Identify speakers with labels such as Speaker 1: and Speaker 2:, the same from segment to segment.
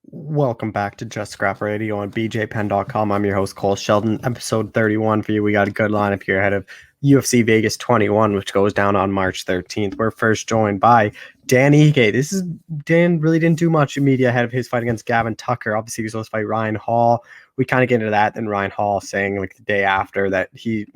Speaker 1: Welcome back to Just Scrap Radio on bjpen.com. I'm your host, Cole Shelton. Episode 31 for you. We got a good lineup here ahead of UFC Vegas 21, which goes down on March 13th. We're first joined by Dan Ige. Dan really didn't do much media ahead of his fight against Gavin Tucker. Obviously, he was supposed to fight Ryan Hall. We kind of get into that. Then Ryan Hall saying like the day after that he's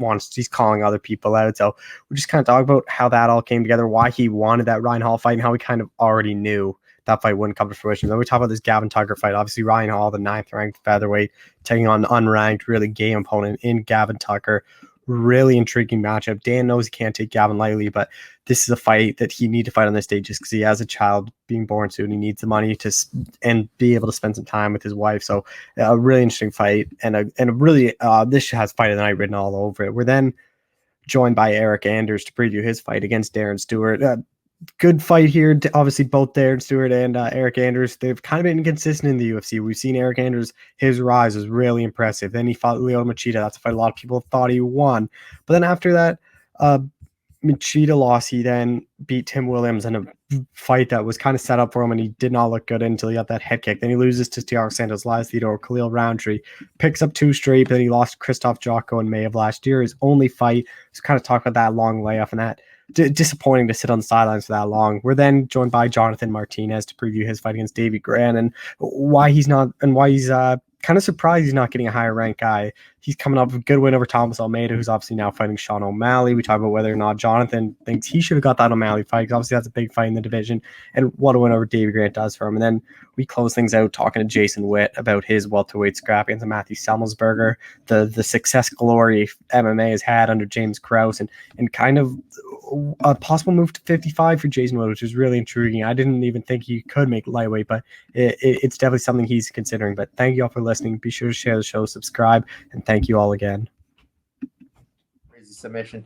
Speaker 1: calling other people out. So we just kind of talk about how that all came together, why he wanted that Ryan Hall fight, and how he kind of already knew that fight wouldn't come to fruition. Then we talk about this Gavin Tucker fight. Obviously, Ryan Hall, the 9th-ranked featherweight, taking on an unranked, really game opponent in Gavin Tucker. Really intriguing matchup. Dan knows he can't take Gavin lightly, but this is a fight that he needs to fight on this day just because he has a child being born soon. He needs the money and be able to spend some time with his wife. So a really interesting fight, and a really this has fight of the night written all over it. We're then joined by Eryk Anders to preview his fight against Darren Stewart. Good fight here. Obviously, both Darren Stewart and Eryk Anders, they've kind of been inconsistent in the UFC. We've seen Eryk Anders, his rise was really impressive. Then he fought Lyoto Machida. That's a fight a lot of people thought he won. But then after that, Machida lost. He then beat Tim Williams in a fight that was kind of set up for him, and he did not look good until he got that head kick. Then he loses to Thiago Santos, Elias Theodore, Khalil Roundtree, picks up 2 straight, but then he lost to Christoph Jocko in May of last year. His only fight. So kind of talk about that long layoff and that. Disappointing to sit on the sidelines for that long. We're then joined by Jonathan Martinez to preview his fight against Davey Grant and why he's kind of surprised he's not getting a higher ranked guy. He's coming up with a good win over Thomas Almeida, who's obviously now fighting Sean O'Malley. We talk about whether or not Jonathan thinks he should have got that O'Malley fight, because obviously that's a big fight in the division, and what a win over Davey Grant does for him. And then we close things out talking to Jason Witt about his welterweight scrap against Matthew Semmelsberger, the success glory MMA has had under James Krause, and kind of a possible move to 55 for Jason Witt, which is really intriguing. I didn't even think he could make lightweight, but it's definitely something he's considering. But thank you all for listening. Be sure to share the show, subscribe, and thank you all again.
Speaker 2: Crazy submission.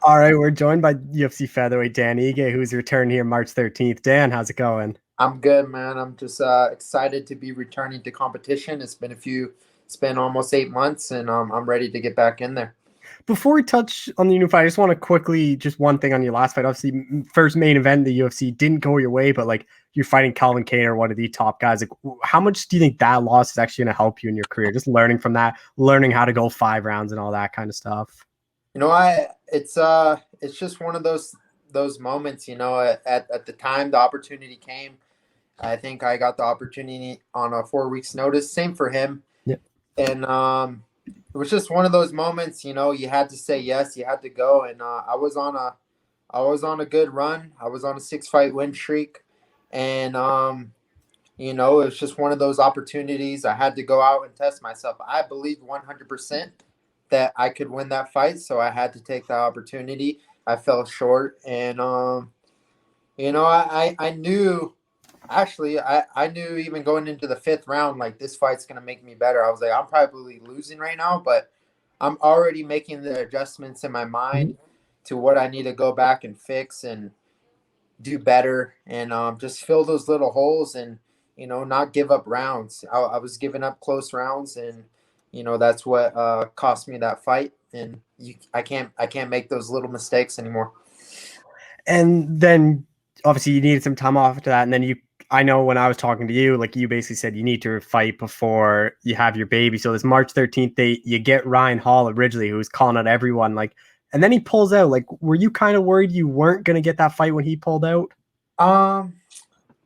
Speaker 1: All right, we're joined by UFC featherweight Dan Ige, who's returned here March 13th. Dan, how's it going?
Speaker 2: I'm good, man. I'm just excited to be returning to competition. It's been almost 8 months, and I'm ready to get back in there.
Speaker 1: Before we touch on the new fight, I just want to quickly, just one thing on your last fight. Obviously, first main event in the UFC didn't go your way, but like you're fighting Calvin Kattar, one of the top guys. Like, how much do you think that loss is actually going to help you in your career? Just learning from that, learning how to go 5 rounds and all that kind of stuff.
Speaker 2: It's just one of those moments. At the time the opportunity came, I think I got the opportunity on a 4 weeks notice. Same for him.
Speaker 1: Yeah.
Speaker 2: And it was just one of those moments, you had to say yes, you had to go. And I was on a good run. I was on a 6-fight win streak. And it was just one of those opportunities. I had to go out and test myself. I believed 100% that I could win that fight, so I had to take that opportunity. I fell short, and I knew. Actually, I knew even going into the 5th round, like, this fight's going to make me better. I was like, I'm probably losing right now, but I'm already making the adjustments in my mind to what I need to go back and fix and do better, and just fill those little holes and, not give up rounds. I was giving up close rounds, and, that's what cost me that fight. And I can't make those little mistakes anymore.
Speaker 1: And then obviously you needed some time off after that. And then I know when I was talking to you, like you basically said you need to fight before you have your baby. So this March 13th date, you get Ryan Hall originally, who was calling out everyone, like, and then he pulls out. Like, were you kind of worried you weren't going to get that fight when he pulled out?
Speaker 2: I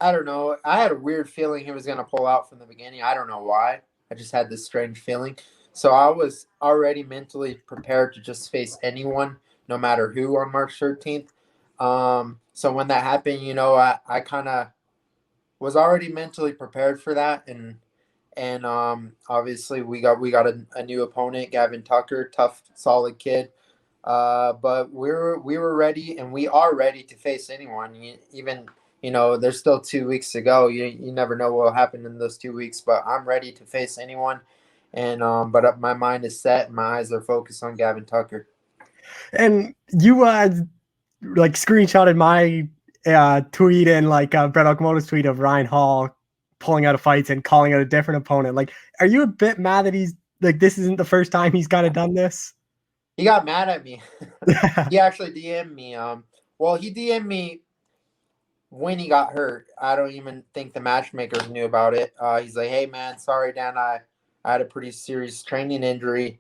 Speaker 2: don't know. I had a weird feeling he was going to pull out from the beginning. I don't know why. I just had this strange feeling. So I was already mentally prepared to just face anyone, no matter who, on March 13th. So when that happened, I kind of was already mentally prepared for that. And obviously we got a new opponent, Gavin Tucker, tough, solid kid. But we were ready, and we are ready to face anyone. Even there's still 2 weeks to go. You never know what will happen in those 2 weeks, but I'm ready to face anyone. And but my mind is set, and my eyes are focused on Gavin Tucker.
Speaker 1: And you like screenshotted my tweet and like Brett Okamoto's tweet of Ryan Hall pulling out of fights and calling out a different opponent. Like, are you a bit mad that he's like, this isn't the first time he's kind of done this?
Speaker 2: He got mad at me. He actually DM'd me. Well, he DM'd me when he got hurt, I don't even think the matchmakers knew about it. He's like, "Hey man, sorry Dan, I had a pretty serious training injury,"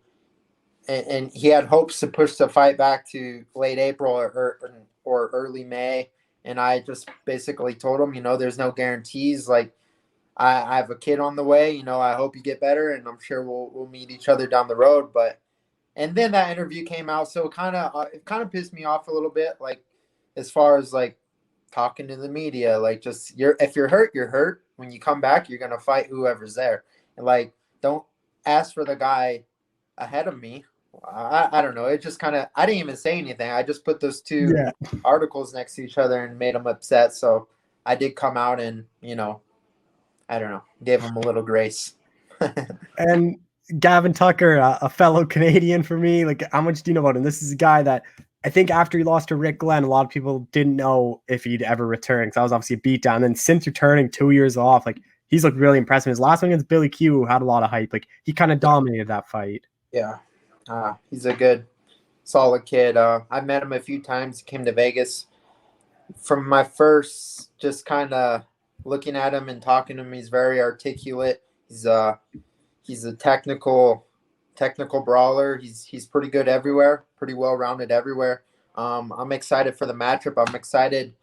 Speaker 2: and he had hopes to push the fight back to late April or early May. And I just basically told him, there's no guarantees. Like I have a kid on the way. I hope you get better, and I'm sure we'll meet each other down the road. But and then that interview came out, so it kind of pissed me off a little bit. Like as far as like talking to the media, like just if you're hurt, you're hurt. When you come back, you're gonna fight whoever's there, and like don't ask for the guy ahead of me. I don't know. It just kind of I didn't even say anything. I just put those two
Speaker 1: Yeah.
Speaker 2: articles next to each other and made them upset. So I did come out and I don't know, gave him a little grace.
Speaker 1: And Gavin Tucker, a fellow Canadian for me, like how much do you know about him? This is a guy that I think after he lost to Rick Glenn, a lot of people didn't know if he'd ever return because that was obviously a beatdown. And since returning 2 years off, like he's looked really impressive. His last one against Billy Q had a lot of hype. Like he kind of dominated that fight.
Speaker 2: Yeah, he's a good, solid kid. I've met him a few times. He came to Vegas. From my first, just kind of looking at him and talking to him, he's very articulate. He's a technical brawler. He's pretty good everywhere, pretty well rounded everywhere. I'm excited for the matchup. I'm excited.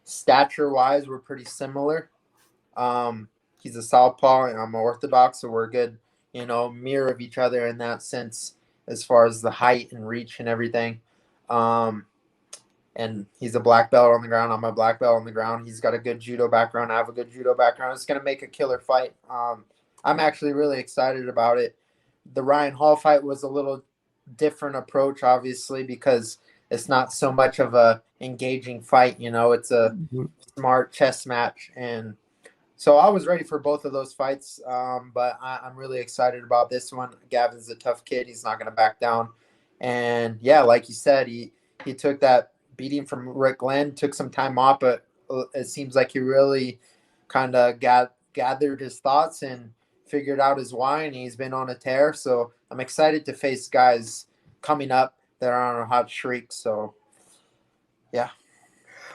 Speaker 2: Stature wise, we're pretty similar. He's a southpaw and I'm an orthodox, so we're a good, mirror of each other in that sense as far as the height and reach and everything. Um, and he's a black belt on the ground. I'm a black belt on the ground. He's got a good judo background. I have a good judo background. It's going to make a killer fight. I'm actually really excited about it. The Ryan Hall fight was a little different approach, obviously, because it's not so much of a engaging fight. It's a smart chess match, and so I was ready for both of those fights. But I'm really excited about this one. Gavin's a tough kid. He's not going to back down. And yeah, like you said, he took that beating from Rick Glenn, took some time off, but it seems like he really kind of gathered his thoughts and figured out his why, and he's been on a tear. So I'm excited to face guys coming up that are on a hot streak. So yeah.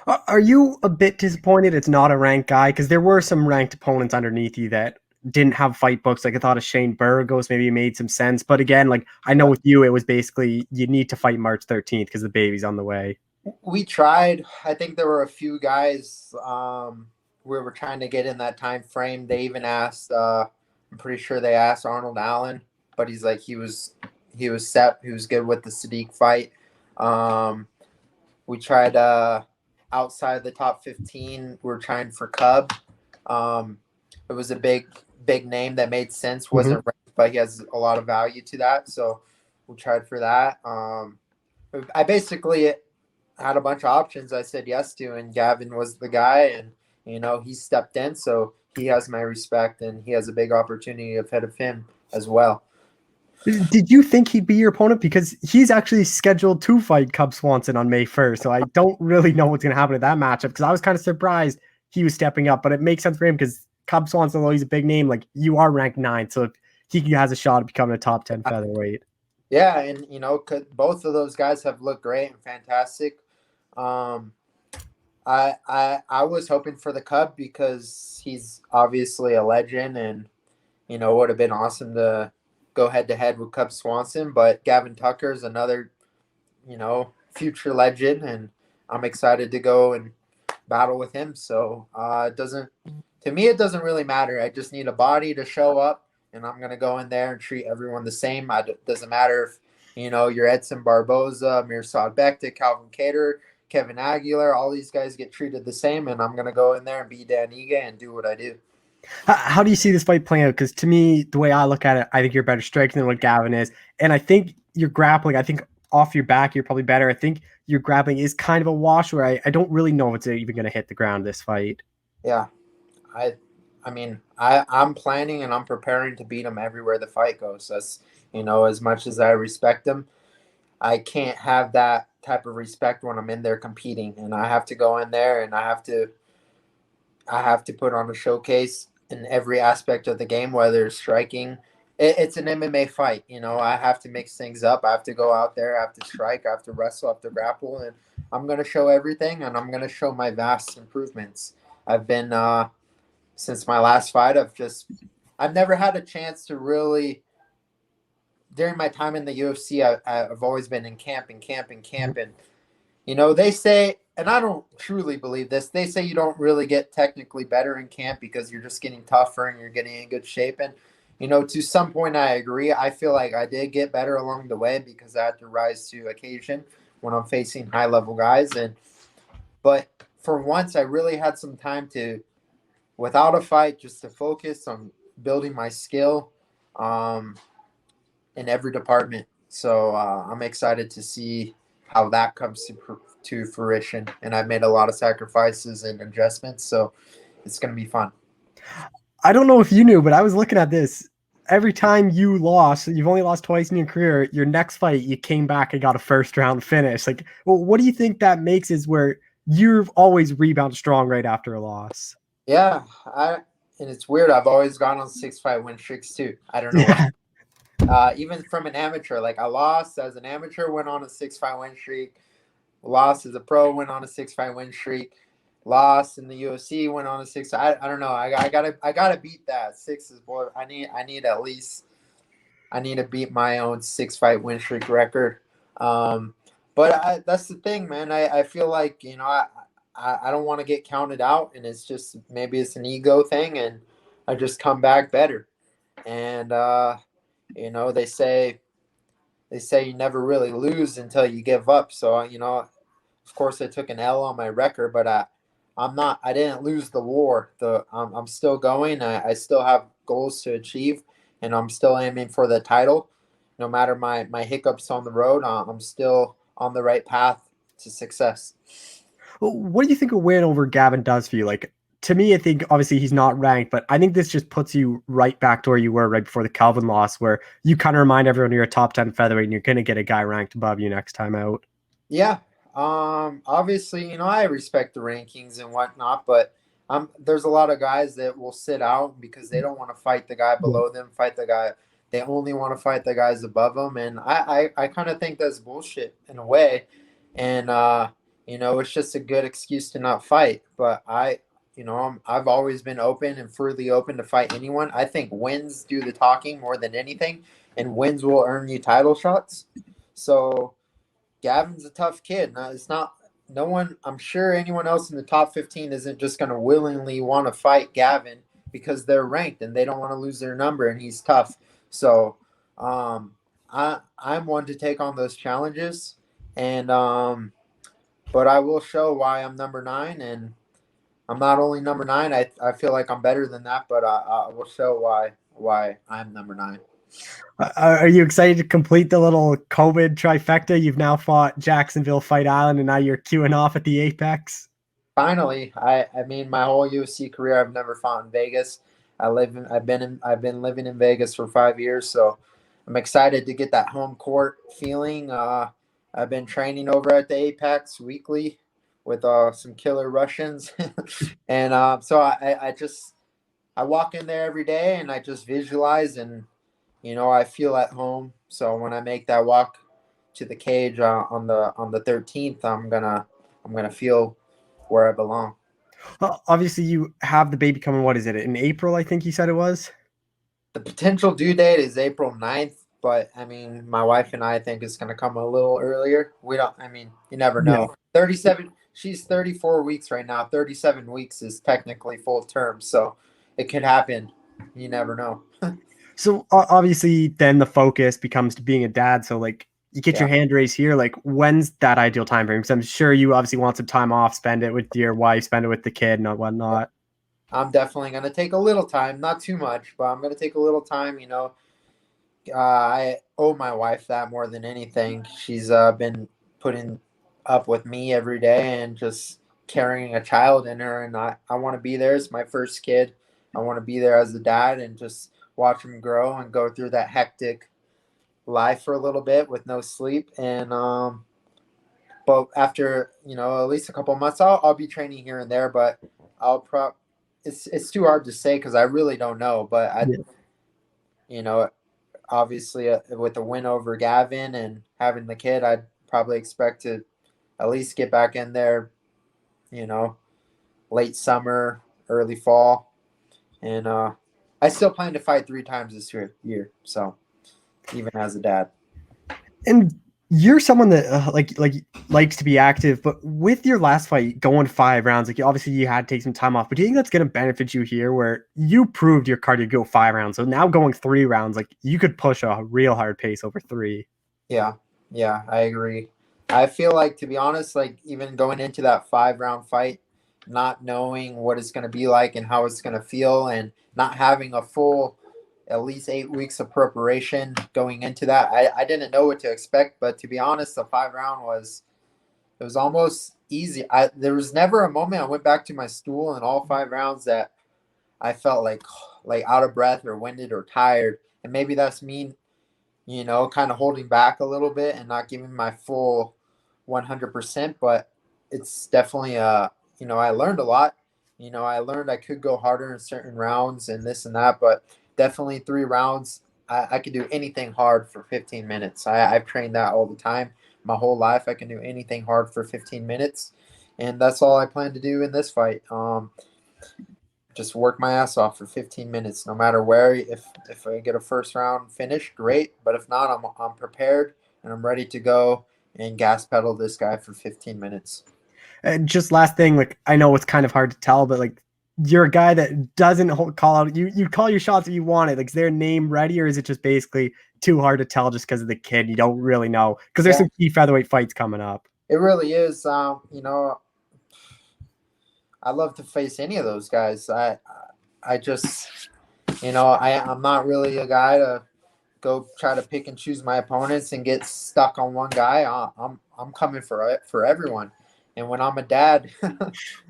Speaker 1: Are you a bit disappointed it's not a ranked guy? Because there were some ranked opponents underneath you that didn't have fight books. Like I thought of Shane Burgos maybe made some sense. But again, like I know with you, it was basically you need to fight March 13th because the baby's on the way.
Speaker 2: We tried. I think there were a few guys we were trying to get in that time frame. They even asked, I'm pretty sure they asked Arnold Allen, but he's like he was set. He was good with the Sadiq fight. We tried outside the top 15. We're trying for Cub. It was a big name that made sense. Wasn't ranked, but he has a lot of value to that. So we tried for that. I basically had a bunch of options I said yes to, and Gavin was the guy, and he stepped in, so he has my respect, and he has a big opportunity ahead of him as well.
Speaker 1: Did you think he'd be your opponent? Because he's actually scheduled to fight Cub Swanson on May 1st, so I don't really know what's going to happen to that matchup, because I was kind of surprised he was stepping up, but it makes sense for him because Cub Swanson, although he's a big name, like you are ranked 9th, so if he has a shot at becoming a top 10 featherweight.
Speaker 2: Yeah, and both of those guys have looked great and fantastic. I was hoping for the Cub because he's obviously a legend, and it would have been awesome to go head to head with Cub Swanson. But Gavin Tucker is another future legend, and I'm excited to go and battle with him. So it doesn't really matter. I just need a body to show up, and I'm gonna go in there and treat everyone the same. It doesn't matter if you're Edson Barboza, Mirsad Bektic, Calvin Cater, Kevin Aguilar. All these guys get treated the same, and I'm gonna go in there and be Dan Ige and do what I do.
Speaker 1: How do you see this fight playing out? Because to me, the way I look at it, I think you're better striker than what Gavin is, and I think your grappling. I think off your back, you're probably better. I think your grappling is kind of a wash. Where I don't really know if it's even going to hit the ground this fight.
Speaker 2: Yeah, I mean, I'm planning and I'm preparing to beat him everywhere the fight goes. That's as much as I respect him, I can't have that type of respect when I'm in there competing, and I have to go in there and I have to put on a showcase in every aspect of the game, whether it's striking. it's an MMA fight. You know, I have to mix things up. I have to go out there. I have to strike. I have to wrestle. I have to grapple, and I'm gonna show everything, and I'm gonna show my vast improvements. I've been since my last fight. I've never had a chance to really during my time in the UFC. I've always been in camp and camp and camp, and you know they say, and I don't truly believe this. They say you don't really get technically better in camp because you're just getting tougher and you're getting in good shape. And you know, to some point, I agree. I feel like I did get better along the way because I had to rise to occasion when I'm facing high level guys. And but for once, I really had some time to, without a fight, just to focus on building my skill um, in every department. So I'm excited to see how that comes to fruition. And I've made a lot of sacrifices and adjustments, so it's going to be fun.
Speaker 1: I don't know if you knew, but I was looking at this. Every time you lost, you've only lost twice in your career. Your next fight, you came back and got a first round finish. Like, well, what do you think that makes is where you've always rebounded strong right after a loss?
Speaker 2: Yeah, and it's weird. I've always gone on 6-fight win streaks too. I don't know why.
Speaker 1: Yeah.
Speaker 2: Even from an amateur, like I lost as an amateur, went on a 6-fight win streak. Lost as a pro, went on a 6-fight win streak. Lost in the UFC, went on a 6. I don't know. I gotta beat that. Six is boy. I need at least. I need to beat my own 6-fight win streak record. But that's the thing, man. I feel like you know I don't want to get counted out, and it's just maybe it's an ego thing, and I just come back better. And you know they say you never really lose until you give up. So you know, of course, I took an L on my record, but I'm not. I didn't lose the war. I'm still going. I still have goals to achieve, and I'm still aiming for the title. No matter my hiccups on the road, I'm still on the right path to success.
Speaker 1: Well, what do you think a win over Gavin does for you? Like, to me, I think obviously he's not ranked, but I think this just puts you right back to where you were right before the Calvin loss, where you kind of remind everyone you're a top 10 featherweight and you're going to get a guy ranked above you next time out.
Speaker 2: Yeah. Obviously, you know, I respect the rankings and whatnot, but there's a lot of guys that will sit out because they don't want to fight the guy below them, fight the guy. They only want to fight the guys above them. And I kind of think that's bullshit in a way. And, you know, it's just a good excuse to not fight. But you know, I've always been open and freely open to fight anyone. I think wins do the talking more than anything, and wins will earn you title shots. So, Gavin's a tough kid. No, it's not. No one. I'm sure anyone else in the top 15 isn't just going to willingly want to fight Gavin because they're ranked and they don't want to lose their number and he's tough. So, I'm one to take on those challenges, and but I will show why I'm number 9, and I'm not only number 9. I feel like I'm better than that, but I will show why I'm number 9.
Speaker 1: Are you excited to complete the little COVID trifecta? You've now fought Jacksonville, Fight Island, and now you're queuing off at the Apex.
Speaker 2: Finally, I mean, my whole UFC career, I've never fought in Vegas. I've been living in Vegas for 5 years, so I'm excited to get that home court feeling. I've been training over at the Apex weekly with some killer Russians, and so I walk in there every day and I just visualize, and you know, I feel at home. So when I make that walk to the cage on the 13th, I'm gonna feel where I belong.
Speaker 1: Well, obviously, you have the baby coming. What is it? In April, I think you said it was.
Speaker 2: The potential due date is April 9th, but I mean, my wife and I think it's gonna come a little earlier. We don't. I mean, you never
Speaker 1: Yeah.
Speaker 2: know. 37. She's 34 weeks right now. 37 weeks is technically full term, so it could happen. You never know.
Speaker 1: So obviously, then the focus becomes to being a dad. So like, you get your
Speaker 2: Yeah.
Speaker 1: hand raised here. Like, when's that ideal time frame? Because I'm sure you obviously want some time off, spend it with your wife, spend it with the kid, and whatnot.
Speaker 2: I'm definitely going to take a little time, not too much, but I'm going to take a little time. You know, I owe my wife that more than anything. She's been putting up with me every day and just carrying a child in her. And I want to be there as my first kid. I want to be there as a dad and just watch him grow and go through that hectic life for a little bit with no sleep. And, but after, you know, at least a couple months, I'll be training here and there, but it's too hard to say because I really don't know. But
Speaker 1: Yeah.
Speaker 2: you know, obviously with a win over Gavin and having the kid, I'd probably expect to at least get back in there, you know, late summer, early fall. And I still plan to fight 3 times this year. So even as a dad.
Speaker 1: And you're someone that likes to be active, but with your last fight going 5 rounds, like obviously you had to take some time off, but do you think that's going to benefit you here where you proved your cardio go 5 rounds? So now going 3 rounds, like you could push a real hard pace over 3.
Speaker 2: Yeah, I agree. I feel like, to be honest, like even going into that 5-round fight, not knowing what it's going to be like and how it's going to feel, and not having a full at least 8 weeks of preparation going into that, I didn't know what to expect. But to be honest, the 5-round was almost easy. There was never a moment I went back to my stool in all 5 rounds that I felt like out of breath or winded or tired. And maybe that's me, kind of holding back a little bit and not giving my full 100%. But it's definitely I learned a lot. I learned I could go harder in certain rounds and this and that, but definitely 3 rounds. I could do anything hard for 15 minutes. I've trained that all the time. My whole life, I can do anything hard for 15 minutes. And that's all I plan to do in this fight. Just work my ass off for 15 minutes, no matter where. If I get a first round finish, great. But if not, I'm prepared and I'm ready to go and gas pedal this guy for 15 minutes.
Speaker 1: And just last thing, like I know it's kind of hard to tell, but like you're a guy that doesn't call out. You call your shots if you want it. Like, is their name ready, or is it just basically too hard to tell just because of the kid? You don't really know because there's some key featherweight fights coming up.
Speaker 2: It really is. I love to face any of those guys. I just, I'm not really a guy to go try to pick and choose my opponents and get stuck on one guy. I'm coming for everyone. And when I'm a dad,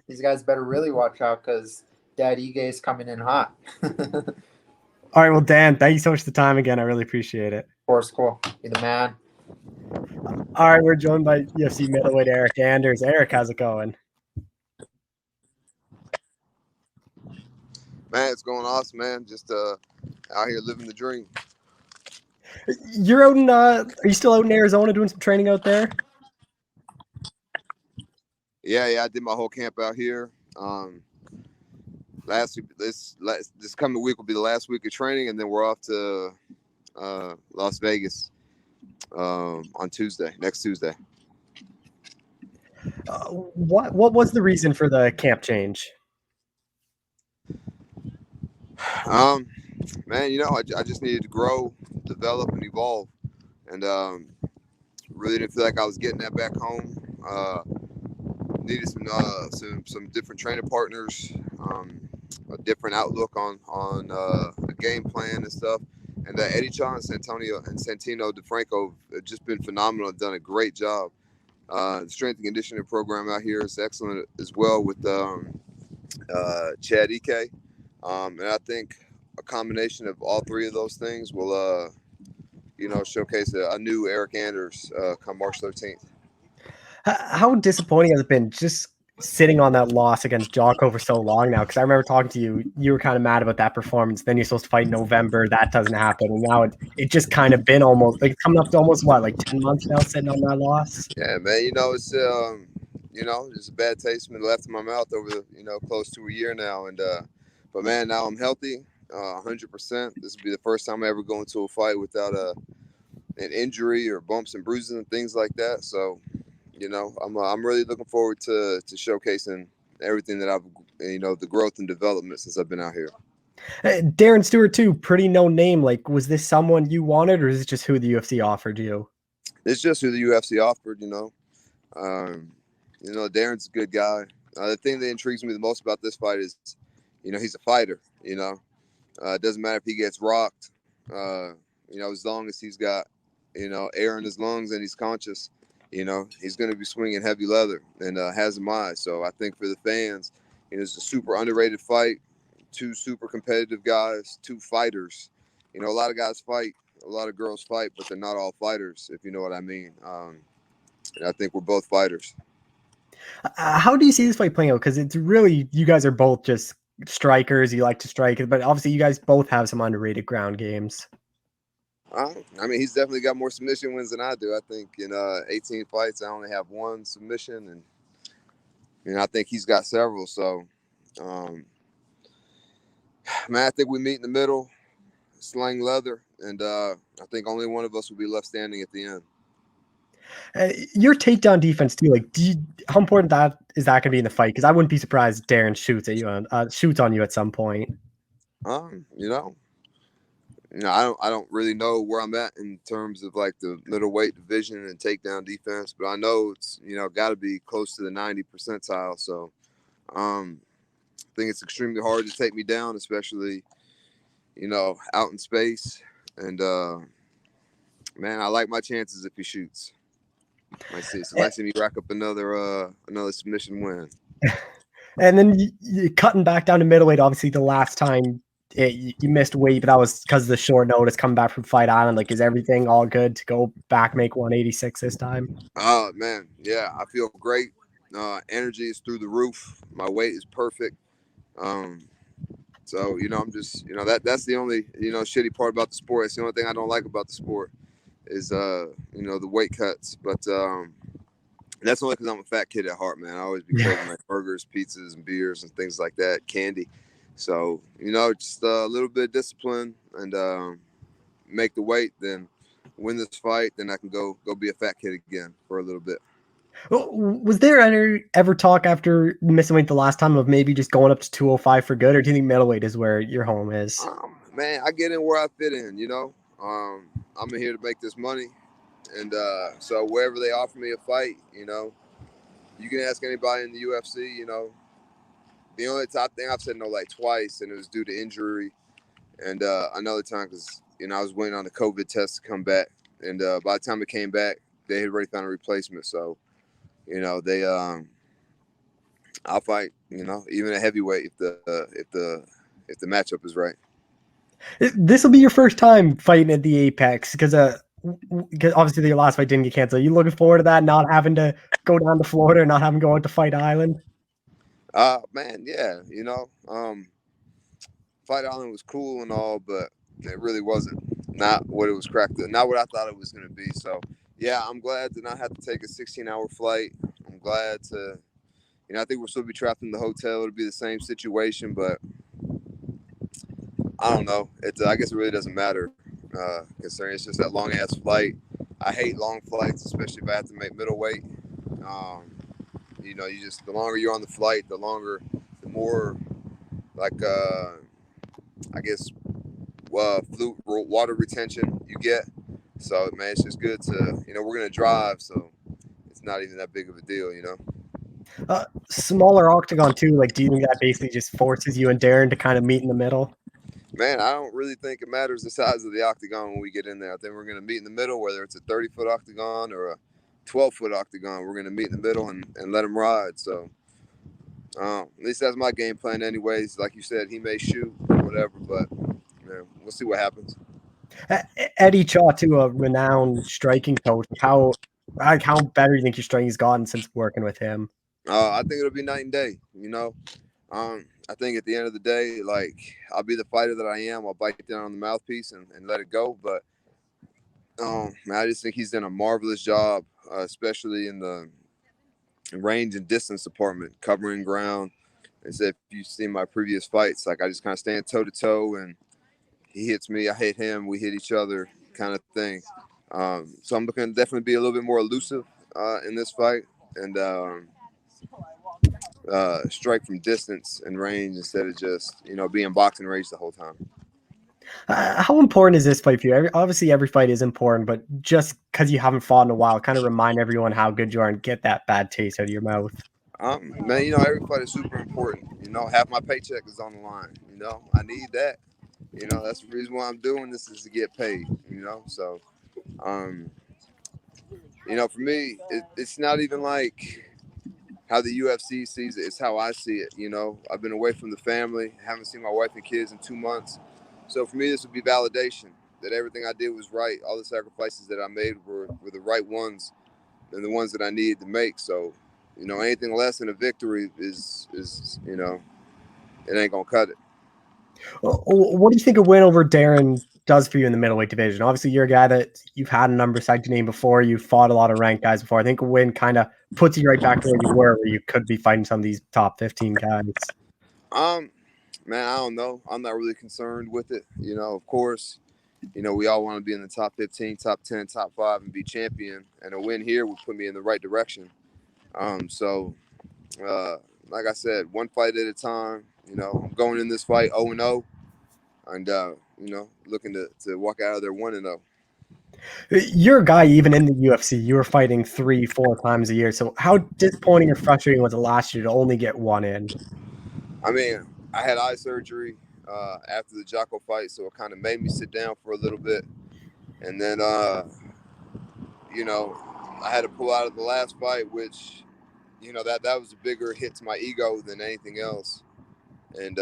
Speaker 2: these guys better really watch out because Dad Ige is coming in hot.
Speaker 1: All right, well, Dan, thank you so much for the time again. I really appreciate it.
Speaker 2: Of course, cool. You're the man.
Speaker 1: All right, we're joined by UFC middleweight Eryk Anders. Eryk, how's it going?
Speaker 3: Man, it's going awesome, man. Just out here living the dream.
Speaker 1: You're out in are you still out in Arizona doing some training out there?
Speaker 3: Yeah, I did my whole camp out here. Last week, this coming week will be the last week of training, and then we're off to Las Vegas on next Tuesday.
Speaker 1: What was the reason for the camp change?
Speaker 3: Man, I just needed to grow, develop, and evolve, and really didn't feel like I was getting that back home. Needed some different training partners, a different outlook on the game plan and stuff. And Eddie Chan and Santino DeFranco have just been phenomenal. Have done a great job. The strength and conditioning program out here is excellent as well with Chad Ike. And I think a combination of all 3 of those things will, showcase a new Eryk Anders come March 13th.
Speaker 1: How disappointing has it been just sitting on that loss against Jocko for so long now? Because I remember talking to you, you were kind of mad about that performance. Then you're supposed to fight in November. That doesn't happen. And now it just kind of been almost like coming up to almost like 10 months now sitting on that loss.
Speaker 3: Yeah, man. It's just a bad taste left in my mouth over close to a year now. And but man, now I'm healthy, 100%. This will be the first time I ever go into a fight without an injury or bumps and bruises and things like that. So. I'm really looking forward to showcasing everything that I've, the growth and development since I've been out here.
Speaker 1: Darren Stewart too, pretty no name. Like, was this someone you wanted, or is it just who the UFC offered you?
Speaker 3: It's just who the UFC offered. Darren's a good guy. The thing that intrigues me the most about this fight is, he's a fighter. It doesn't matter if he gets rocked. As long as he's got, air in his lungs and he's conscious. He's going to be swinging heavy leather and has a mind. So I think for the fans, it's a super underrated fight. 2 super competitive guys, 2 fighters. A lot of guys fight, a lot of girls fight, but they're not all fighters, if you know what I mean. And I think we're both fighters.
Speaker 1: How do you see this fight playing out? Because it's really, you guys are both just strikers. You like to strike it, but obviously you guys both have some underrated ground games.
Speaker 3: I mean, he's definitely got more submission wins than I do. I think in 18 fights, I only have one submission, and I think he's got several. So, man, I think we meet in the middle, slang leather, and I think only one of us will be left standing at the end.
Speaker 1: Your takedown defense too. Like, how important that is that going to be in the fight? Because I wouldn't be surprised Darren shoots on you at some point.
Speaker 3: I don't really know where I'm at in terms of like the middleweight division and takedown defense, but I know it's got to be close to the 90 percentile. So, I think it's extremely hard to take me down, especially out in space. And man, I like my chances if he shoots. Might see me rack up another submission win.
Speaker 1: And then you cutting back down to middleweight. Obviously, the last time you missed weight, but that was because of the short notice coming back from Fight Island. Like, is everything all good to go back, make 186 this time?
Speaker 3: Man, yeah, I feel great. Energy is through the roof. My weight is perfect. So I'm just that's the only shitty part about the sport. It's the only thing I don't like about the sport is the weight cuts. But that's only because I'm a fat kid at heart, man. I always be craving like burgers, pizzas, and beers and things like that, candy. So just a little bit of discipline and make the weight, then win this fight, then I can go be a fat kid again for a little bit.
Speaker 1: Was there ever talk after missing weight the last time of maybe just going up to 205 for good, or do you think middleweight is where your home is?
Speaker 3: Man, I get in where I fit in. I'm in here to make this money, and so wherever they offer me a fight, you can ask anybody in the UFC. The only top thing I've said no like twice, and it was due to injury, and another time because I was waiting on the COVID test to come back, and by the time it came back, they had already found a replacement. So, they I'll fight, even a heavyweight if the matchup is right.
Speaker 1: This will be your first time fighting at the Apex because obviously your last fight didn't get canceled. Are you looking forward to that? Not having to go down to Florida, not having to go out to Fight Island.
Speaker 3: Man, yeah, Fight Island was cool and all, but it really wasn't not what it was not what I thought it was going to be. So, yeah, I'm glad to not have to take a 16-hour flight. I'm glad to, I think we're still be trapped in the hotel. It'll be the same situation, but I don't know. I guess it really doesn't matter, considering it's just that long-ass flight. I hate long flights, especially if I have to make middleweight. The longer you're on the flight, the more, like, I guess, fluid water retention you get. So, man, it's just good to, we're going to drive, so it's not even that big of a deal,
Speaker 1: Smaller octagon, too. Like, do you think that basically just forces you and Darren to kind of meet in the middle?
Speaker 3: Man, I don't really think it matters the size of the octagon when we get in there. I think we're going to meet in the middle, whether it's a 30-foot octagon or a 12-foot octagon. We're going to meet in the middle and let him ride. So, at least that's my game plan anyways. Like you said, he may shoot or whatever, but we'll see what happens.
Speaker 1: Eddie Chaw, too, a renowned striking coach. How better do you think your striking has gotten since working with him?
Speaker 3: I think it'll be night and day, I think at the end of the day, like, I'll be the fighter that I am. I'll bite down on the mouthpiece and let it go. But I just think he's done a marvelous job, especially in the range and distance department, covering ground. As if you've seen my previous fights, like I just kind of stand toe to toe, and he hits me, I hit him, we hit each other, kind of thing. So I'm looking to definitely be a little bit more elusive in this fight and strike from distance and range instead of just being boxing range the whole time.
Speaker 1: How important is this fight for you? Obviously, every fight is important, but just because you haven't fought in a while, kind of remind everyone how good you are and get that bad taste out of your mouth.
Speaker 3: Man, every fight is super important. Half my paycheck is on the line. I need that. That's the reason why I'm doing this is to get paid. So, for me, it's not even like how the UFC sees it. It's how I see it. I've been away from the family, haven't seen my wife and kids in 2 months. So for me, this would be validation that everything I did was right. All the sacrifices that I made were the right ones and the ones that I needed to make. So, anything less than a victory is it ain't going to cut it.
Speaker 1: What do you think a win over Darren does for you in the middleweight division? Obviously, you're a guy that you've had a number second name before. You've fought a lot of ranked guys before. I think a win kind of puts you right back to where you were, where you could be fighting some of these top 15 guys.
Speaker 3: Man, I don't know. I'm not really concerned with it. Of course, we all want to be in the top 15, top 10, top 5, and be champion. And a win here would put me in the right direction. So, like I said, one fight at a time. I'm going in this fight 0-0, and looking to walk out of there 1-0.
Speaker 1: You're a guy, even in the UFC, you were fighting 3-4 times a year. So how disappointing or frustrating was it last year to only get one in?
Speaker 3: I mean, I had eye surgery after the Jocko fight, so it kind of made me sit down for a little bit. And then, I had to pull out of the last fight, which, that was a bigger hit to my ego than anything else. And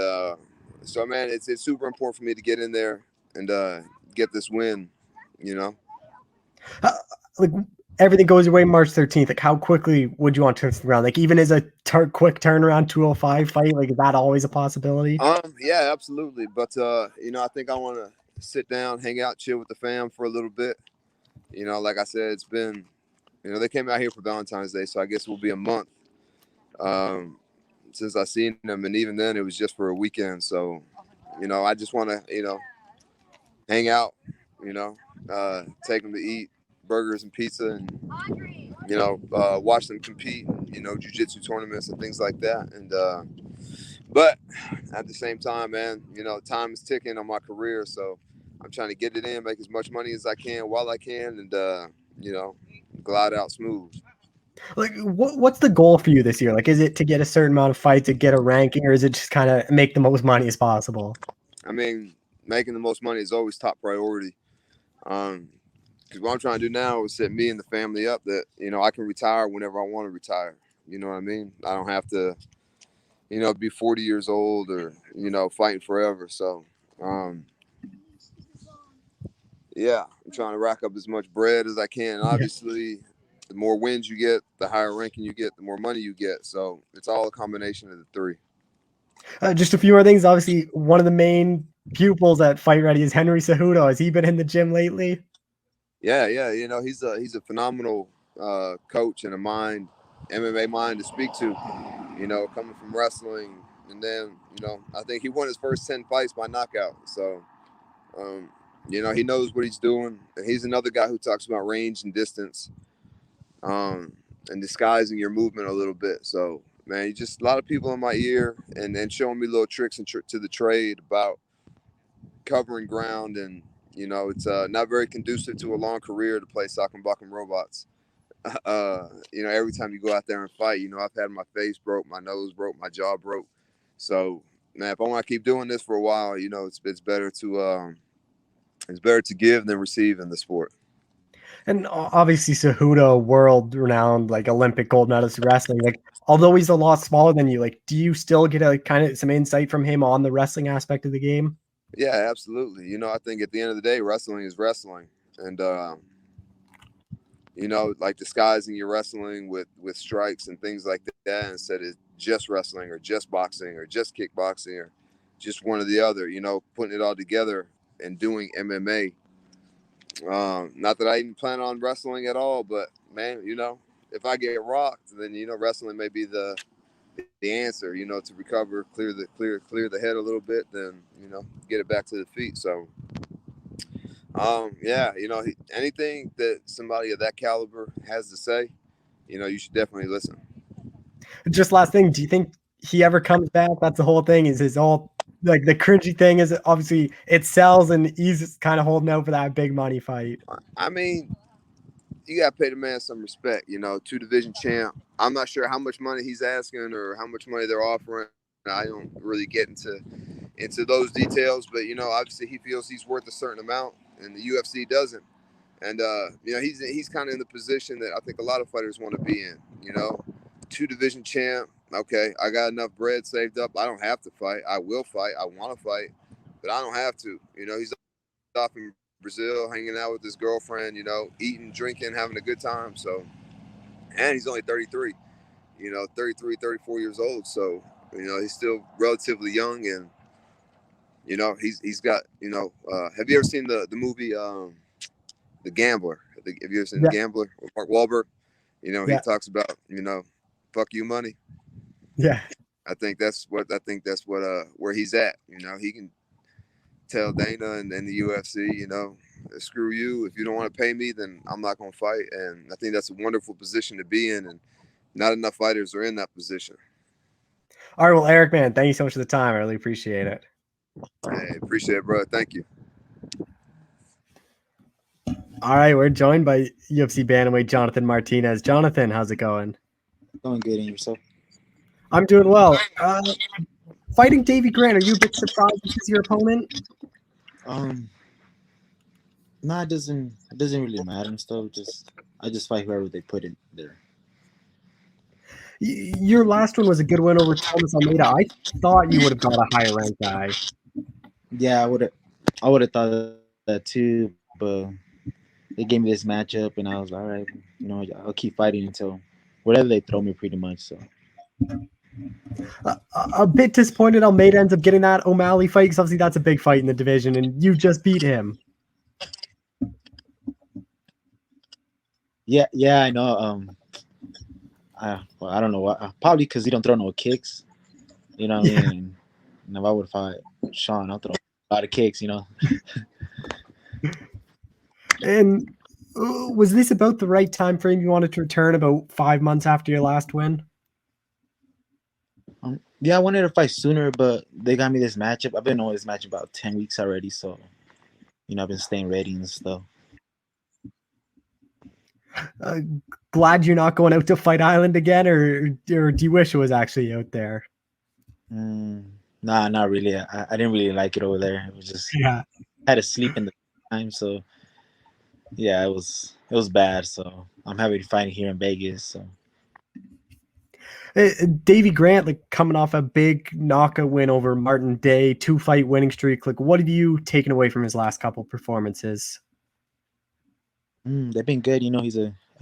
Speaker 3: so, man, it's super important for me to get in there and get this win,
Speaker 1: Like, everything goes your way March 13th. Like, how quickly would you want to turn things around? Like, even as a quick turnaround 205 fight, like, is that always a possibility?
Speaker 3: Yeah, absolutely. But, I think I want to sit down, hang out, chill with the fam for a little bit. Like I said, it's been, they came out here for Valentine's Day, so I guess it will be a month since I seen them. And even then, it was just for a weekend. So, I just want to, hang out, take them to eat burgers and pizza and, watch them compete, jiu-jitsu tournaments and things like that. And, but at the same time, man, time is ticking on my career. So I'm trying to get it in, make as much money as I can while I can, and, glide out smooth.
Speaker 1: Like, what's the goal for you this year? Like, is it to get a certain amount of fights, to get a ranking, or is it just kind of make the most money as possible?
Speaker 3: I mean, making the most money is always top priority. Because what I'm trying to do now is set me and the family up that, I can retire whenever I want to retire. You know what I mean? I don't have to, be 40 years old or, fighting forever. So, yeah, I'm trying to rack up as much bread as I can. Obviously, the more wins you get, the higher ranking you get, the more money you get. So it's all a combination of the three.
Speaker 1: Just a few more things. Obviously, one of the main pupils at Fight Ready is Henry Cejudo. Has he been in the gym lately?
Speaker 3: Yeah. He's a phenomenal coach and a MMA mind to speak to. Coming from wrestling, and then I think he won his first 10 fights by knockout. So, he knows what he's doing, and he's another guy who talks about range and distance, and disguising your movement a little bit. So, man, you just a lot of people in my ear and showing me little tricks and to the trade about covering ground, and it's not very conducive to a long career to play sock and buck and robots. Every time you go out there and fight, I've had my face broke, my nose broke, my jaw broke. So, man, if I want to keep doing this for a while, it's better to give than receive in the sport.
Speaker 1: And obviously, Cejudo, world-renowned, like Olympic gold medalist in wrestling. Like, although he's a lot smaller than you, like, do you still get a kind of some insight from him on the wrestling aspect of the game?
Speaker 3: Yeah, absolutely. I think at the end of the day, wrestling is wrestling, and like disguising your wrestling with strikes and things like that instead of just wrestling or just boxing or just kickboxing or just one or the other. Putting it all together and doing MMA. Not that I even plan on wrestling at all, but man, if I get rocked, then wrestling may be the answer. To recover, clear the head a little bit, then get it back to the feet. So, anything that somebody of that caliber has to say, you should definitely listen.
Speaker 1: Just last thing, do you think he ever comes back? That's the whole thing. Is his all like the cringy thing is obviously it sells and he's kind of holding out for that big money fight.
Speaker 3: I mean, you got to pay the man some respect, 2-division champ. I'm not sure how much money he's asking or how much money they're offering. I don't really get into those details, but, obviously he feels he's worth a certain amount and the UFC doesn't. And, he's kind of in the position that I think a lot of fighters want to be in, 2-division champ. Okay, I got enough bread saved up. I don't have to fight. I will fight. I want to fight, but I don't have to. He's off in Brazil, hanging out with his girlfriend, eating, drinking, having a good time. So, and he's only 33, 33, 34 years old. So, he's still relatively young. And, You know, he's got, you know, have you ever seen the movie The Gambler? Have you ever seen The
Speaker 1: Yeah,
Speaker 3: Gambler with Mark Wahlberg? You know, he
Speaker 1: yeah,
Speaker 3: talks about, you know, fuck you money.
Speaker 1: yeah.
Speaker 3: I think that's what where he's at. You know, he can tell Dana and the UFC, you know, screw you. If you don't want to pay me, then I'm not gonna fight. And I think that's a wonderful position to be in, and not enough fighters are in that position.
Speaker 1: All right, well, Eryk, man, thank you so much for the time. I really appreciate it.
Speaker 3: Hey, appreciate it, bro. Thank you.
Speaker 1: All right, we're joined by UFC bantamweight Jonathan Martinez. Jonathan, how's it going?
Speaker 4: Going good in yourself.
Speaker 1: I'm doing well. Fighting Davey Grant, are you a bit surprised this is your opponent?
Speaker 4: No, it doesn't really matter and stuff. I just fight whoever they put in there.
Speaker 1: Your last one was a good win over Thomas Almeida. I thought you would have got a higher ranked guy.
Speaker 4: Yeah, I would have thought that too, but they gave me this matchup, and I was like, all right, you know, I'll keep fighting until whatever they throw me, pretty much. So
Speaker 1: A bit disappointed Almeida ends up getting that O'Malley fight because obviously that's a big fight in the division, and you just beat him.
Speaker 4: yeah, I know. I don't know what. Probably because he don't throw no kicks. You know what I mean? And if I would fight Sean, I'll throw a lot of kicks. You know.
Speaker 1: And was this about the right time frame you wanted to return, about 5 months after your last win?
Speaker 4: Yeah, I wanted to fight sooner, but they got me this matchup. I've been on this match about 10 weeks already, so you know I've been staying ready and stuff.
Speaker 1: Glad you're not going out to Fight Island again, or do you wish it was actually out there?
Speaker 4: Nah, not really. I didn't really like it over there. It was just
Speaker 1: Yeah.
Speaker 4: I had to sleep in the time, so yeah, it was bad. So I'm happy to fight here in Vegas. So
Speaker 1: Davey Grant, like coming off a big knockout win over Martin Day, 2-fight winning streak. Like, what have you taken away from his last couple performances?
Speaker 4: they've been good. You know, I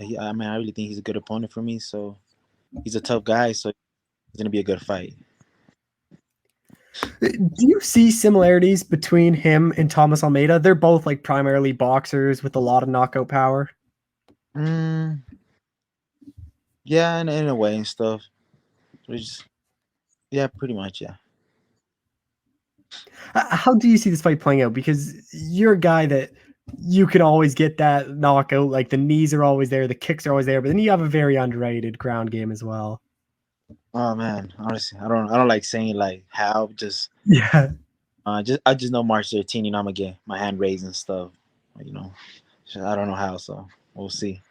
Speaker 4: really think he's a good opponent for me. So he's a tough guy. So it's gonna be a good fight.
Speaker 1: Do you see similarities between him and Thomas Almeida? They're both like primarily boxers with a lot of knockout power.
Speaker 4: Yeah, in a way and stuff. Yeah, pretty much, yeah.
Speaker 1: How do you see this fight playing out? Because you're a guy that you can always get that knockout. Like the knees are always there, the kicks are always there, but then you have a very underrated ground game as well.
Speaker 4: Oh man, honestly, I don't like saying like how.
Speaker 1: Yeah.
Speaker 4: I just know March 13. You know, I'm gonna get my hand raised and stuff. You know, I don't know how, so we'll see.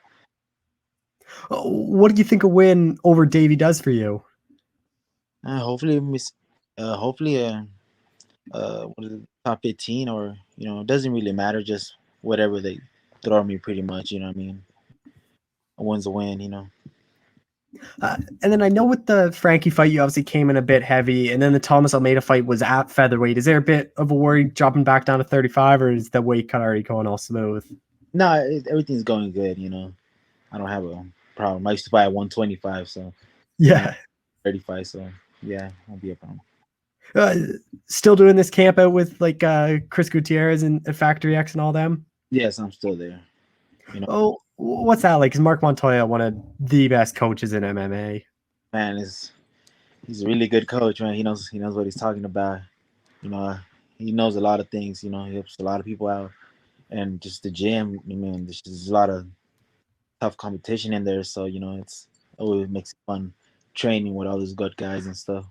Speaker 1: What do you think a win over Davey does for you?
Speaker 4: Hopefully, what is it, top 15, or you know, it doesn't really matter. Just whatever they throw me, pretty much. You know what I mean? A win's a win. You know.
Speaker 1: And then I know with the Frankie fight, you obviously came in a bit heavy, and then the Thomas Almeida fight was at featherweight. Is there a bit of a worry dropping back down to 35, or is the weight cut already going all smooth?
Speaker 4: No, everything's going good. You know, I don't have a problem. I used to fight at 125, so
Speaker 1: Yeah.
Speaker 4: 35, so yeah, won't be a problem.
Speaker 1: Still doing this camp out with like Chris Gutierrez and Factory X and all them?
Speaker 4: Yes, I'm still there. You know,
Speaker 1: Oh, what's that like? Is Mark Montoya one of the best coaches in MMA?
Speaker 4: man, he's a really good coach, man. He knows what he's talking about. You know, he knows a lot of things. You know, he helps a lot of people out, and just the gym. I mean, there's a lot of tough competition in there, so you know, it's always makes it fun training with all those good guys and stuff.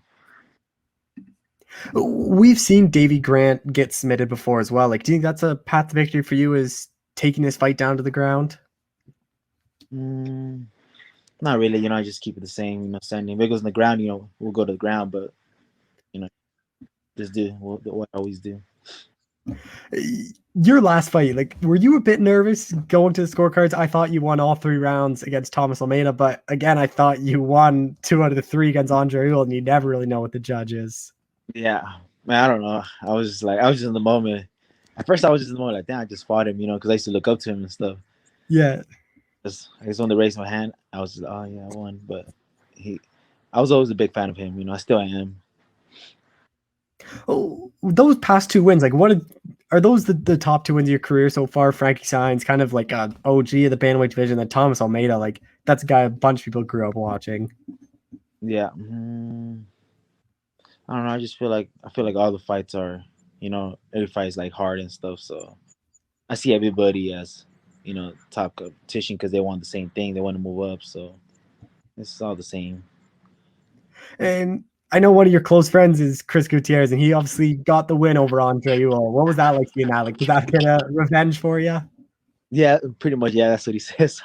Speaker 1: We've seen Davey Grant get submitted before as well. Like, do you think that's a path to victory for you? Is taking this fight down to the ground?
Speaker 4: Not really. You know, I just keep it the same. You know, standing. If it goes on the ground, you know, we'll go to the ground. But you know, just do what I always do.
Speaker 1: Your last fight, like, were you a bit nervous going to the scorecards? I thought you won all 3 rounds against Thomas Almeida, but again, I thought you won 2 out of the 3 against Andre Ewell, and you never really know what the judge is. Yeah,
Speaker 4: man, I don't know. I was just in the moment. At first, I was just in the moment like, damn, I just fought him, you know, because I used to look up to him and stuff.
Speaker 1: Yeah.
Speaker 4: I just wanted to raise my hand. I was just, oh yeah, I won. But I was always a big fan of him. You know, I still am.
Speaker 1: Oh, those past 2 wins, like are those the top 2 wins of your career so far? Frankie Saenz, kind of like a OG of the bantamweight division, then Thomas Almeida, like that's a guy a bunch of people grew up watching.
Speaker 4: Yeah. I don't know. I feel like all the fights are, every fight is like hard and stuff. So I see everybody as, top competition because they want the same thing. They want to move up. So it's all the same.
Speaker 1: And I know one of your close friends is Chris Gutierrez, and he obviously got the win over Andre Ewell. What was that like seeing that? Like, was that kind of revenge for you?
Speaker 4: Yeah, pretty much. Yeah, that's what he says.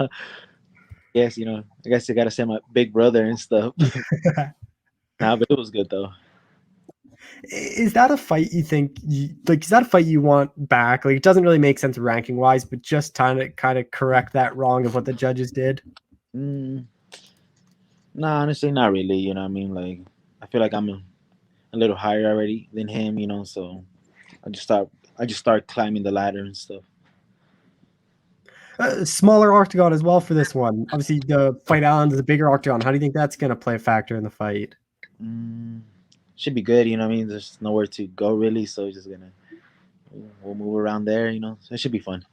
Speaker 4: Yes, I guess I got to say my big brother and stuff. Nah, but it was good though.
Speaker 1: Is that a fight you think is that a fight you want back? Like, it doesn't really make sense ranking wise, but just kind of correct that wrong of what the judges did.
Speaker 4: No, honestly, not really. You know what I mean? Like, I feel like I'm a little higher already than him, so I just start climbing the ladder and stuff.
Speaker 1: Smaller octagon as well for this one. Obviously, the Fight Island is a bigger octagon. How do you think that's going to play a factor in the fight?
Speaker 4: Should be good. You know what I mean? There's nowhere to go really, so we'll move around there. So it should be fun.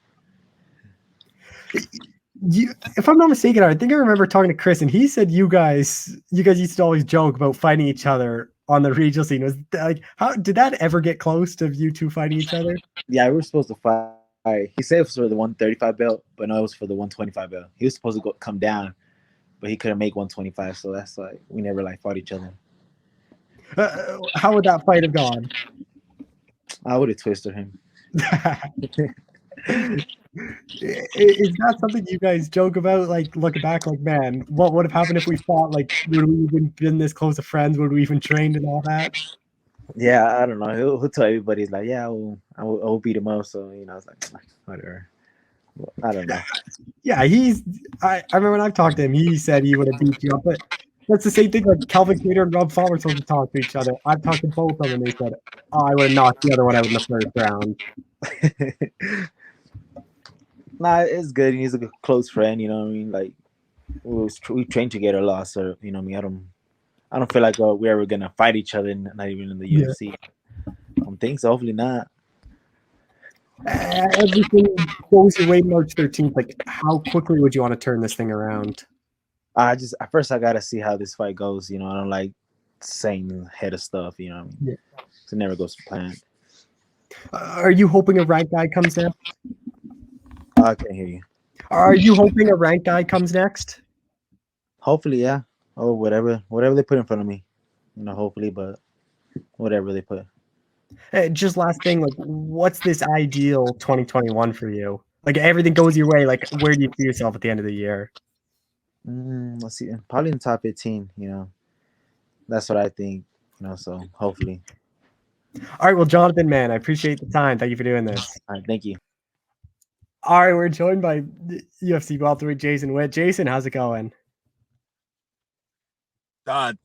Speaker 1: If I'm not mistaken, I think I remember talking to Chris, and he said you guys used to always joke about fighting each other on the regional scene. Was like, how did that ever get close to you two fighting each other?
Speaker 4: Yeah, we were supposed to fight. He said it was for the 135 belt, but no, it was for the 125 belt. He was supposed to come down, but he couldn't make 125, so that's like we never fought each other.
Speaker 1: How would that fight have gone?
Speaker 4: I would have twisted him.
Speaker 1: Is that something you guys joke about? Like, looking back, like, man, what would have happened if we fought? Like, would we even been this close of friends? Would we even trained and all that?
Speaker 4: Yeah, I don't know. He'll tell everybody, he's like, yeah, I will beat him up. So, I was like, whatever. Well, I don't know.
Speaker 1: Yeah, I remember when I've talked to him, he said he would have beat you up, but that's the same thing. Like, Calvin Kattar and Rob Font were supposed to talk to each other. I've talked to both of them, and they said, I would have knocked the other one out in the first round.
Speaker 4: Nah, it's good. He's a close friend, you know what I mean? Like, we trained together a lot, so, I mean, I don't feel like we're ever going to fight each other, not even in the UFC. I don't think so. Hopefully not.
Speaker 1: Everything goes your way March 13th. Like, how quickly would you want to turn this thing around?
Speaker 4: At first I gotta see how this fight goes. I don't like saying head of stuff. You know what I mean? Yeah. So it never goes to plan.
Speaker 1: Are you hoping a ranked guy comes next?
Speaker 4: I can't hear you.
Speaker 1: Are you hoping a ranked guy comes next?
Speaker 4: Hopefully, yeah. Or whatever they put in front of me. Hopefully, but whatever they put.
Speaker 1: Just last thing, like, what's this ideal 2021 for you? Like, everything goes your way. Like, where do you see yourself at the end of the year?
Speaker 4: Let's see. Probably in the top 15. That's what I think. So hopefully.
Speaker 1: All right. Well, Jonathan, man, I appreciate the time. Thank you for doing this.
Speaker 4: All right. Thank you.
Speaker 1: All right. We're joined by UFC welterweight Jason Witt. Jason, how's it going?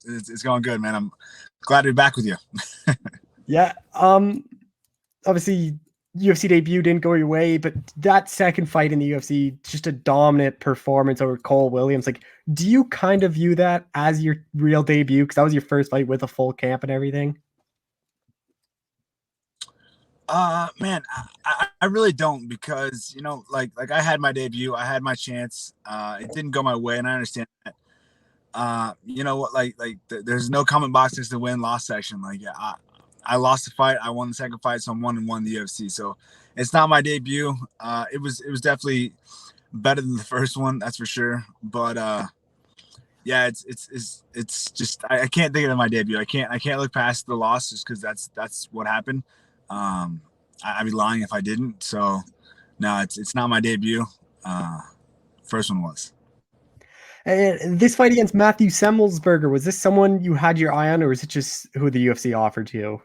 Speaker 5: It's going good, man. I'm glad to be back with you.
Speaker 1: Yeah. Obviously, UFC debut didn't go your way, but that second fight in the UFC, just a dominant performance over Cole Williams. Like, do you kind of view that as your real debut? Because that was your first fight with a full camp and everything.
Speaker 5: Man, I really don't, because like I had my debut, I had my chance. It didn't go my way, and I understand that. You know what? Like there's no comment box. There's the win-loss section. Like, yeah, I lost the fight. I won the second fight, so I'm 1-1 the UFC. So it's not my debut. It was definitely better than the first one, that's for sure. But yeah, it's just I can't think of my debut. I can't look past the loss just because that's what happened. I'd be lying if I didn't. So no, it's not my debut. First one was.
Speaker 1: And this fight against Matthew Semmelsberger, was this someone you had your eye on, or was it just who the UFC offered to you?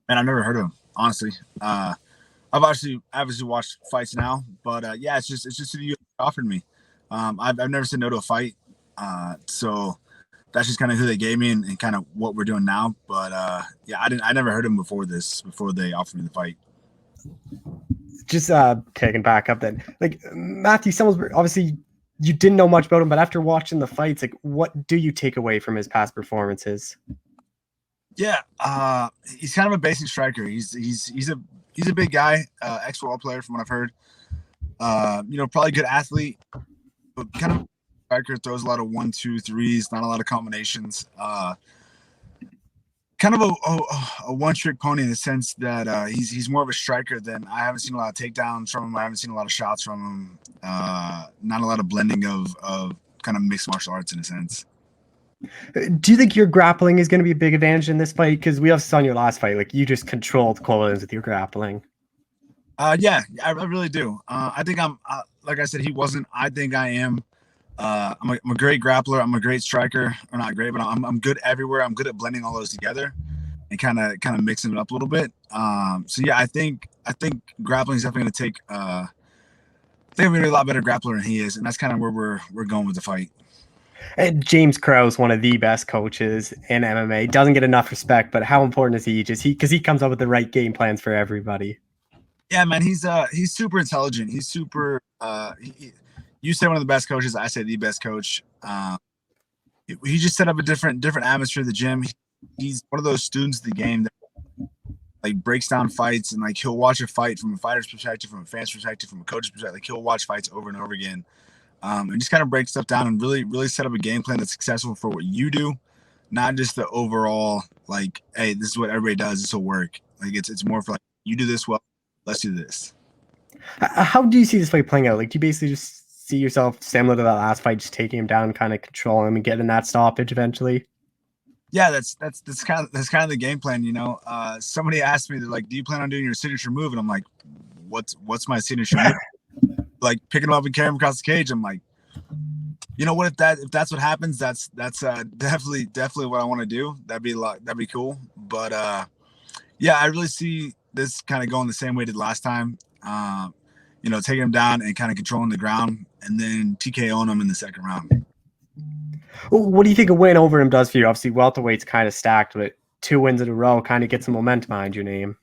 Speaker 5: Man, I've never heard of him, honestly. I've obviously watched fights now, but yeah, it's just who the UFC offered me. I've never said no to a fight, so that's just kind of who they gave me and kind of what we're doing now. But yeah, I never heard him before they offered me the fight.
Speaker 1: Just taking back up then, like Matthew Semmelsberger, obviously you didn't know much about him, but after watching the fights, like, what do you take away from his past performances?
Speaker 5: Yeah, he's kind of a basic striker. He's a big guy, ex-football player from what I've heard. Probably a good athlete, but kind of striker, throws a lot of 1, 2, 3s, not a lot of combinations. Kind of a one-trick pony in the sense that he's more of a striker than I haven't seen a lot of takedowns from him. I haven't seen a lot of shots from him. Not a lot of blending of kind of mixed martial arts in a sense.
Speaker 1: Do you think your grappling is going to be a big advantage in this fight? Because we also saw in your last fight, like you just controlled Cole with your grappling.
Speaker 5: Yeah, I really do. I think I'm like I said, he wasn't. I think I am. I'm a great grappler. I'm a great striker, or not great, but I'm good everywhere. I'm good at blending all those together and kind of mixing it up a little bit. So yeah, I think grappling is definitely going to take. I think I'm going to be a lot better grappler than he is, and that's kind of where we're going with the fight.
Speaker 1: And James Krause, one of the best coaches in MMA, doesn't get enough respect. But how important is he? Because he comes up with the right game plans for everybody.
Speaker 5: Yeah, man, he's super intelligent. He's super. You say one of the best coaches. I say the best coach. He just set up a different atmosphere at the gym. He's one of those students of the game that like breaks down fights and like he'll watch a fight from a fighter's perspective, from a fan's perspective, from a coach's perspective. Like he'll watch fights over and over again, and just kind of break stuff down and really set up a game plan that's successful for what you do, not just the overall like, hey, this is what everybody does. This will work. Like it's more for like you do this well. Let's do this.
Speaker 1: How do you see this fight playing out? Like, do you basically just see yourself similar to that last fight, just taking him down, kind of controlling him and getting that stoppage eventually?
Speaker 5: Yeah, that's kind of the game plan. Somebody asked me, they're like, "Do you plan on doing your signature move?" And I'm like, "What's my signature move?" Like picking him up and carrying him across the cage. I'm like, you know what? If that's what happens, that's definitely what I want to do. That'd be cool. But yeah, I really see this kind of going the same way it did last time. Taking him down and kind of controlling the ground, and then TKOing him in the second round.
Speaker 1: What do you think a win over him does for you? Obviously, welterweight's kind of stacked, but 2 wins in a row kind of gets some momentum behind your name.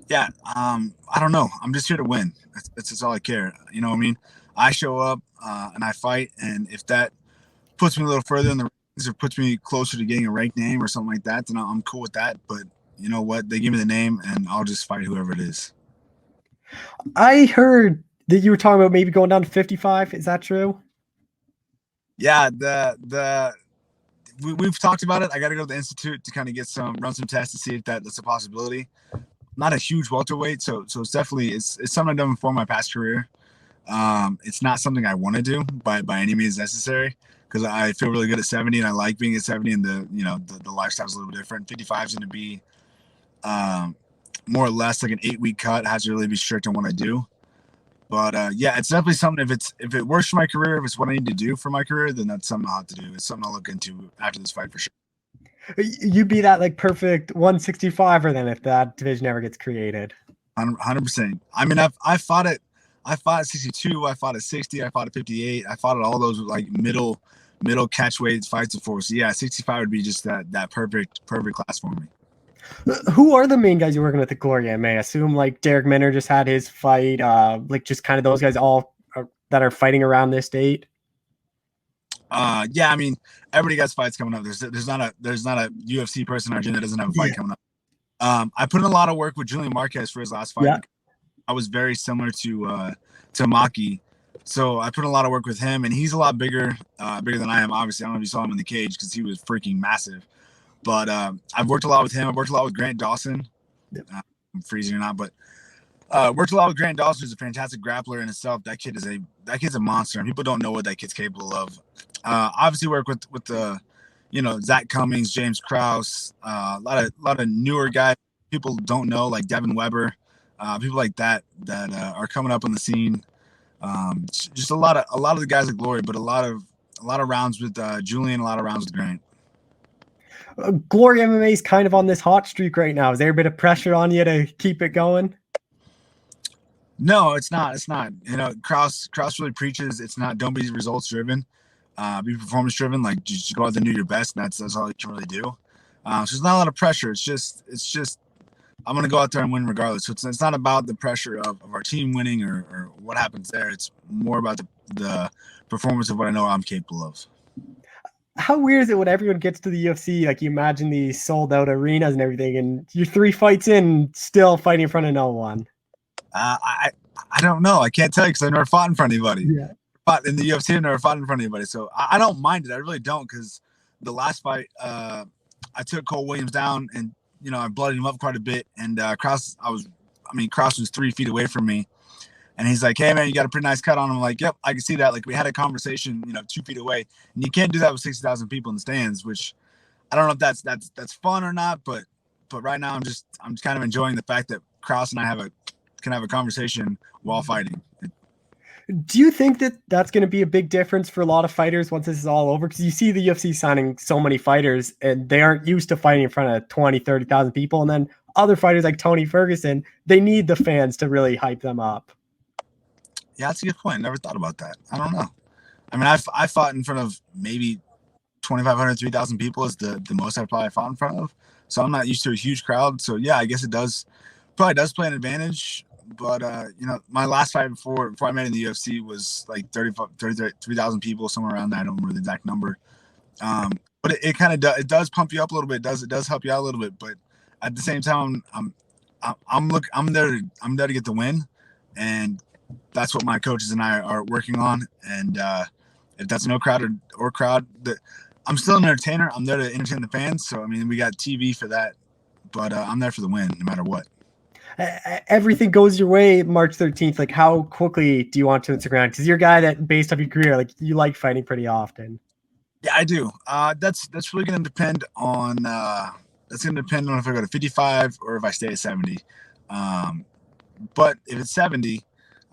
Speaker 5: Yeah, I don't know. I'm just here to win. That's all I care. You know what I mean? I show up and I fight, and if that puts me a little further in the rankings or puts me closer to getting a ranked name or something like that, then I'm cool with that. But you know what? They give me the name, and I'll just fight whoever it is.
Speaker 1: I heard that you were talking about maybe going down to 55. Is that true?
Speaker 5: Yeah, we've talked about it. I got to go to the institute to kind of run some tests to see if that's a possibility. Not a huge welterweight, so it's definitely it's something I've done before in my past career. It's not something I want to do by any means necessary because I feel really good at 70 and I like being at 70 and the lifestyle's a little bit different. 55 is going to be more or less like an 8-week cut. It has to really be strict on what I do. But yeah, it's definitely something. If it works for my career, if it's what I need to do for my career, then that's something I'll have to do. It's something I'll look into after this fight for sure.
Speaker 1: You'd be that like perfect 165er then if that division ever gets created.
Speaker 5: 100%. I mean, I fought at 62. I fought at 60. I fought at 58. I fought at all those like middle catch weights fights before. So yeah, 65 would be just that perfect class for me.
Speaker 1: Who are the main guys you're working with at Glory MMA? I assume like Derek Minner just had his fight. Like just kind of those guys all that are fighting around this date.
Speaker 5: Yeah, I mean, everybody got fights coming up. There's not a UFC person in our gym that doesn't have a fight coming up. I put in a lot of work with Julian Marquez for his last fight.
Speaker 1: Yeah.
Speaker 5: I was very similar to Maki, so I put in a lot of work with him, and he's a lot bigger than I am. Obviously, I don't know if you saw him in the cage because he was freaking massive. But I've worked a lot with him. I've worked a lot with Grant Dawson. I'm freezing or not, but worked a lot with Grant Dawson, who's a fantastic grappler in itself. That kid's a monster, and people don't know what that kid's capable of. Obviously, work with the, Zach Cummings, James Krause, a lot of newer guys people don't know, like Devin Weber, people like that are coming up on the scene. Just a lot of the guys at Glory, but a lot of rounds with Julian, a lot of rounds with Grant.
Speaker 1: Glory MMA is kind of on this hot streak right now. Is there a bit of pressure on you to keep it going?
Speaker 5: No, it's not. It's not. Krause really preaches. It's not. Don't be results driven. Be performance driven. Like just go out there and do your best. And that's all you can really do. So there's not a lot of pressure. It's just. I'm gonna go out there and win regardless. So it's not about the pressure of our team winning or what happens there. It's more about the performance of what I know I'm capable of.
Speaker 1: How weird is it when everyone gets to the UFC? Like, you imagine these sold out arenas and everything, and you're 3 fights in, still fighting in front of no one.
Speaker 5: I don't know. I can't tell you because I never fought in front of anybody.
Speaker 1: Yeah.
Speaker 5: Fought in the UFC, I never fought in front of anybody. So I don't mind it. I really don't, because the last fight, I took Cole Williams down, and I bloodied him up quite a bit. And Cross was 3 feet away from me, and he's like, "Hey man, you got a pretty nice cut on him." I'm like, "Yep, I can see that." Like, we had a conversation, 2 feet away, and you can't do that with 60,000 people in the stands. Which I don't know if that's fun or not, but right now I'm just kind of enjoying the fact that Cross and I can have a conversation while fighting.
Speaker 1: Do you think that that's going to be a big difference for a lot of fighters once this is all over? Because you see the UFC signing so many fighters, and they aren't used to fighting in front of 20, 30,000 people. And then other fighters like Tony Ferguson, they need the fans to really hype them up.
Speaker 5: Yeah, that's a good point. Never thought about that. I don't know. I mean, I fought in front of maybe 2,500, 3,000 people is the most I've probably fought in front of. So I'm not used to a huge crowd. So yeah, I guess it probably does play an advantage. But my last fight before I made in the UFC was like 33,000 people, somewhere around that. I don't remember the exact number. But it kind of does pump you up a little bit. It does help you out a little bit. But at the same time, I'm there to get the win, and that's what my coaches and I are working on. And if that's no crowd or crowd, I'm still an entertainer. I'm there to entertain the fans. So I mean, we got TV for that, but I'm there for the win, no matter what.
Speaker 1: Everything goes your way March 13th. Like, how quickly do you want to Instagram? Because you're a guy that, based off your career, like, you like fighting pretty often.
Speaker 5: Yeah, I do. That's really going to depend on if I go to 55 or if I stay at 70. But if it's 70,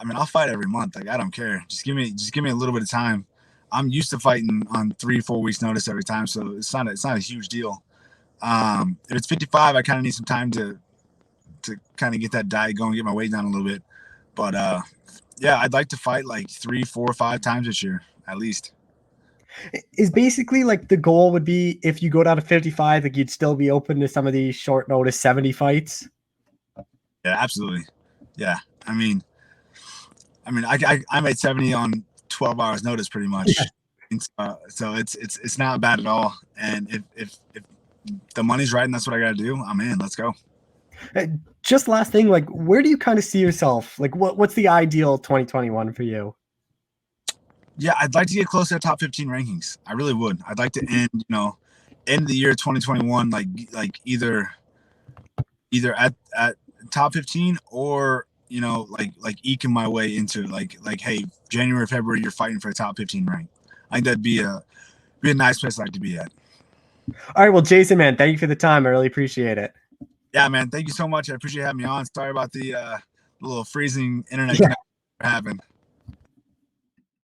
Speaker 5: I mean, I'll fight every month. Like, I don't care. Just give me a little bit of time. I'm used to fighting on 3-4 weeks notice every time, so it's not a huge deal. If it's 55, I kind of need some time to kind of get that diet going, get my weight down a little bit. But yeah, I'd like to fight like 3, 4, 5 times this year at least.
Speaker 1: Is basically like the goal would be, if you go down to 55, like, you'd still be open to some of these short notice 70 fights?
Speaker 5: Yeah, absolutely. Yeah, I mean, I made 70 on 12 hours notice pretty much. Yeah. So it's not bad at all. And if the money's right and that's what I got to do, I'm in. Let's go.
Speaker 1: Just last thing, like, where do you kind of see yourself? Like, what's the ideal 2021 for you?
Speaker 5: Yeah, I'd like to get close to the top 15 rankings. I really would. I'd like to end the year 2021 like either at top 15 or like eking my way into like hey, January, February, you're fighting for a top 15 rank. I think that'd be a nice place I'd like to be at.
Speaker 1: All right, well, Jason, man, thank you for the time. I really appreciate it.
Speaker 5: Yeah, man, thank you so much. I appreciate having me on. Sorry about the little freezing internet connection we're having.